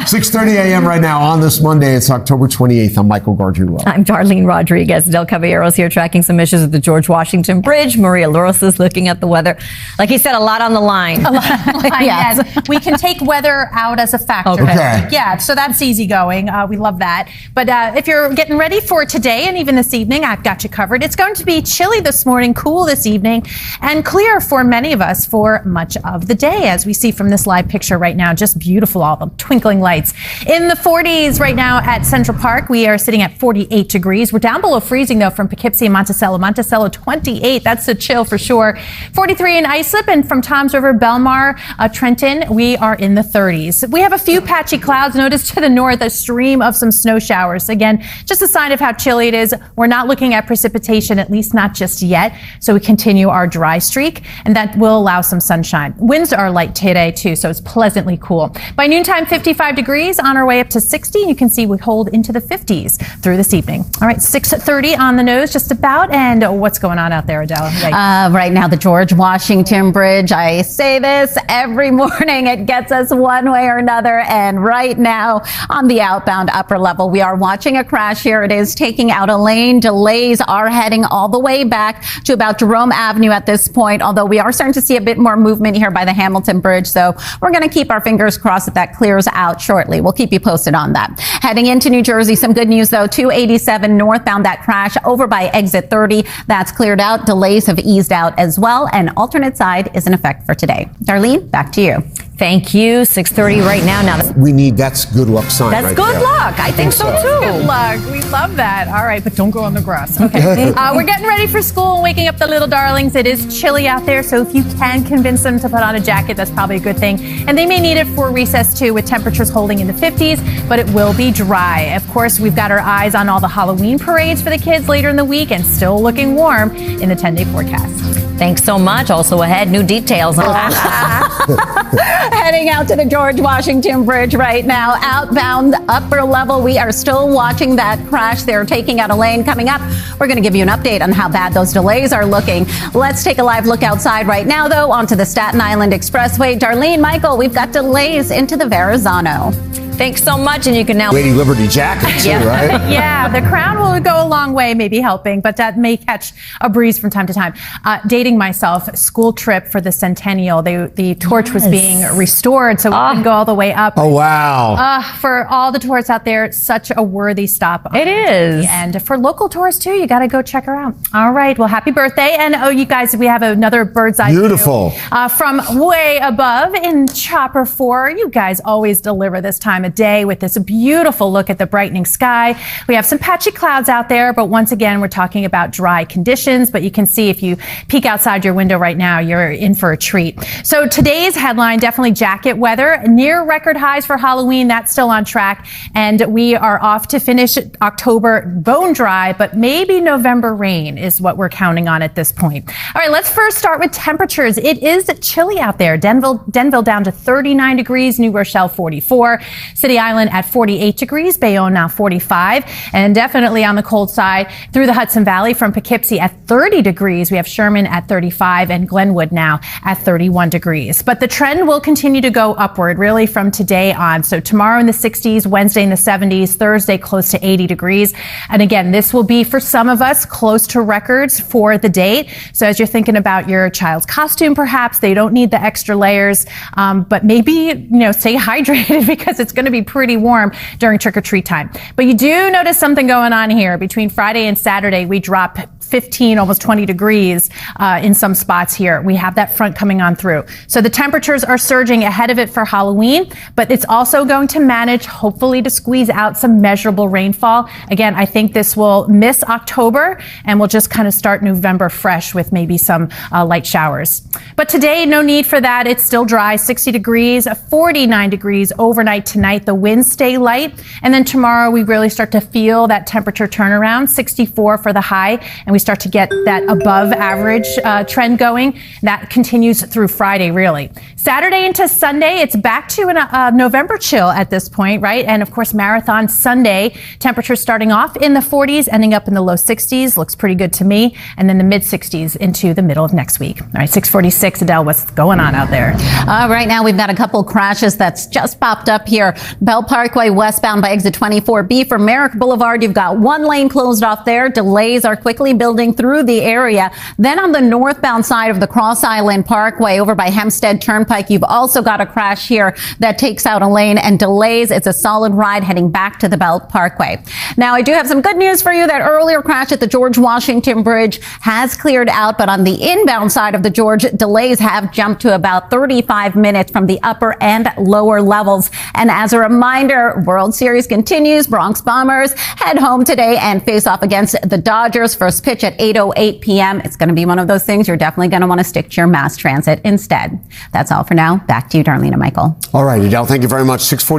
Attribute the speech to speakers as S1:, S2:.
S1: 6:30 a.m. right now on this Monday. It's October 28th. I'm Michael Gargiulo.
S2: I'm Darlene Rodriguez. Adelle Caballero is here tracking some issues at the George Washington Bridge. Maria LaRosa is looking at the weather. Like he said, a lot on the line.
S3: A lot on the line, yes. We can take weather out as a factor.
S1: Okay.
S3: Yeah, so that's easygoing. We love that. But if you're getting ready for today and even this evening, I've got you covered. It's going to be chilly this morning, cool this evening, and clear for many of us for much of the day, as we see from this live picture right now. Just beautiful, all the twinkling lights. In the 40s right now at Central Park, we are sitting at 48 degrees. We're down below freezing, though, from Poughkeepsie and Monticello. Monticello, 28. That's a chill for sure. 43 in Islip, and from Toms River, Belmar, Trenton, we are in the 30s. We have a few patchy clouds. Notice to the north a stream of some snow showers. Again, just a sign of how chilly it is. We're not looking at precipitation, at least not just yet. So we continue our dry streak, and that will allow some sunshine. Winds are light today, too, so it's pleasantly cool. By noontime, 55 degrees, on our way up to 60. You can see we hold into the 50s through this evening. All right, 6:30 on the nose, just about. And what's going on out there, Adele?
S4: Right now, the George Washington Bridge. I say this every morning. It gets us one way or another. And right now, on the outbound upper level, we are watching a crash here. It is taking out a lane. Delays are heading all the way back to about Jerome Avenue at this point, although we are starting to see a bit more movement here by the Hamilton Bridge. So we're going to keep our fingers crossed that clears out shortly. We'll keep you posted on that. Heading into New Jersey, some good news though. 287 northbound, that crash over by exit 30. That's cleared out. Delays have eased out as well. And alternate side is in effect for today. Darlene, back to you.
S2: Thank you. 6:30 right now.
S1: That's good luck sign.
S2: That's
S1: right
S2: good
S1: there.
S2: luck. I think so too.
S3: Good luck. We love that. All right, but don't go on the grass. Okay. We're getting ready for school and waking up the little darlings. It is chilly out there, so if you can convince them to put on a jacket, that's probably a good thing. And they may need it for recess too, with temperatures holding in the 50s, but it will be dry. Of course, we've got our eyes on all the Halloween parades for the kids later in the week, and still looking warm in the 10-day forecast.
S2: Thanks so much. Also ahead, new details.
S4: Heading out to the George Washington Bridge right now. Outbound upper level, we are still watching that crash. They're taking out a lane. Coming up, we're going to give you an update on how bad those delays are looking. Let's take a live look outside right now, though, onto the Staten Island Expressway. Darlene, Michael, we've got delays into the Verrazano.
S2: Thanks so much, and you can now...
S1: Lady Liberty jacket, too, right?
S3: Yeah, the crown will go a long way, maybe helping, but that may catch a breeze from time to time. Dating myself, school trip for the centennial. The torch was being restored, so we can go all the way up.
S1: Oh, wow.
S3: For all the tourists out there, such a worthy stop.
S2: It is.
S3: And for local tourists, too, you got to go check her out. All right, well, happy birthday. And, you guys, we have another bird's eye
S1: Beautiful.
S3: view, from way above in Chopper 4. You guys always deliver this time of day with this beautiful look at the brightening sky. We have some patchy clouds out there, but once again, we're talking about dry conditions. But you can see if you peek outside your window right now, you're in for a treat. So today's headline, definitely jacket weather. Near record highs for Halloween. That's still on track. And we are off to finish October bone dry, but maybe November rain is what we're counting on at this point. All right, let's first start with temperatures. It is chilly out there. Denville down to 39 degrees, New Rochelle 44. City Island at 48 degrees, Bayonne now 45, and definitely on the cold side through the Hudson Valley from Poughkeepsie at 30 degrees. We have Sherman at 35 and Glenwood now at 31 degrees. But the trend will continue to go upward really from today on. So tomorrow in the 60s, Wednesday in the 70s, Thursday close to 80 degrees. And again, this will be for some of us close to records for the date. So as you're thinking about your child's costume, perhaps they don't need the extra layers, but maybe, stay hydrated because it's going to be pretty warm during trick-or-treat time. But you do notice something going on here. Between Friday and Saturday, we drop 15, almost 20 degrees in some spots here. We have that front coming on through. So the temperatures are surging ahead of it for Halloween, but it's also going to manage, hopefully, to squeeze out some measurable rainfall. Again, I think this will miss October, and we'll just kind of start November fresh with maybe some light showers. But today, no need for that. It's still dry, 60 degrees, 49 degrees overnight tonight. The winds stay light. And then tomorrow, we really start to feel that temperature turnaround, 64 for the high, and we we start to get that above average trend going. That continues through Friday, really. Saturday into Sunday, it's back to a November chill at this point, right? And of course, Marathon Sunday, temperatures starting off in the 40s, ending up in the low 60s. Looks pretty good to me. And then the mid 60s into the middle of next week. All right, 646, Adele, what's going on out there?
S4: Right now, we've got a couple crashes that's just popped up here. Bell Parkway westbound by exit 24B for Merrick Boulevard. You've got one lane closed off there. Delays are quickly building through the area. Then on the northbound side of the Cross Island Parkway over by Hempstead Turnpike, you've also got a crash here that takes out a lane and delays. It's a solid ride heading back to the Bell Parkway. Now, I do have some good news for you. That earlier crash at the George Washington Bridge has cleared out, but on the inbound side of the George, delays have jumped to about 35 minutes from the upper and lower levels. And as a reminder, World Series continues. Bronx Bombers head home today and face off against the Dodgers. First pitch at 8:08 p.m. It's going to be one of those things you're definitely going to want to stick to your mass transit instead. That's all for now. Back to you, Darlene and Michael.
S1: All right, Adele, thank you very much. 6:40.